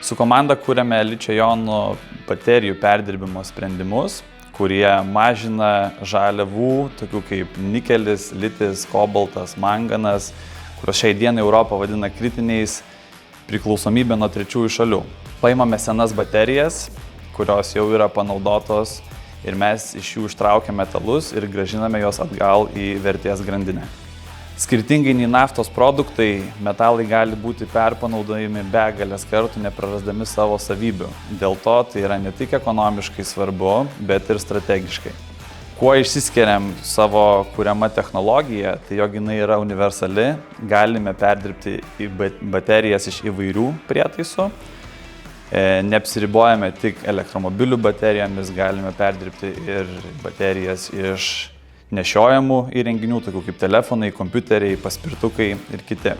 Su komanda kūrėme ličio-jonų baterijų perdirbimo sprendimus, kurie mažina žaliavų, tokių kaip nikelis, litis, kobaltas, manganas, kurios šiai dienai Europą vadina kritiniais, priklausomybė nuo trečiųjų šalių. Paimame senas baterijas, kurios jau yra panaudotos ir mes iš jų ištraukiame metalus ir grąžiname juos atgal į vertės grandinę. Skirtingai nei naftos produktai, metalai gali būti perpanaudojami begalės kartų, neprarasdami savo savybių. Dėl to tai yra ne tik ekonomiškai svarbu, bet ir strategiškai. Kuo išsiskiriam savo kuriama technologija, tai jog jinai yra universali, galime perdirbti baterijas iš įvairių prietaisų. Neapsiribojame tik elektromobilių baterijomis, galime perdirbti ir baterijas iš nešiojamų įrenginių, tokių kaip telefonai, kompiuteriai, paspirtukai ir kiti.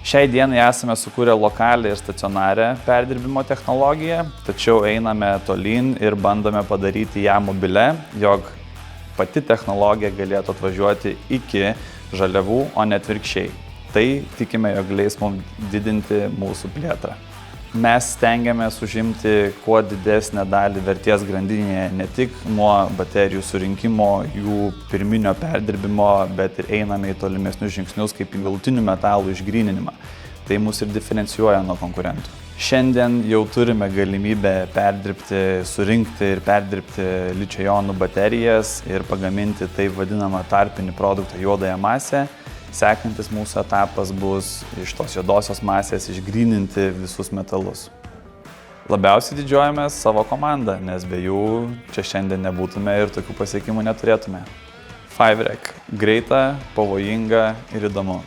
Šiai dienai esame sukūrę lokalią ir stacionarią perdirbimo technologiją, tačiau einame tolyn ir bandome padaryti ją mobilę, jog pati technologija galėtų atvažiuoti iki žaliavų, o ne atvirkščiai. Tai tikime, jog leis mums didinti mūsų plėtrą. Mes stengiamės užimti kuo didesnę dalį vertės grandinėje, ne tik nuo baterijų surinkimo, jų pirminio perdirbimo, bet ir einame į tolimesnius žingsnius kaip į galutinių metalų išgryninimą. Tai mus ir diferencijuoja nuo konkurentų. Šiandien jau turime galimybę perdirbti, surinkti ir perdirbti ličio-jonų baterijas ir pagaminti taip vadinamą tarpinį produktą juodąją masę. Sekantis mūsų etapas bus iš tos juodosios masės išgryninti visus metalus. Labiausiai didžiuojamės savo komandą, nes be jų čia šiandien nebūtume ir tokių pasiekimų neturėtume. 5REC – greita, pavojinga ir įdomu.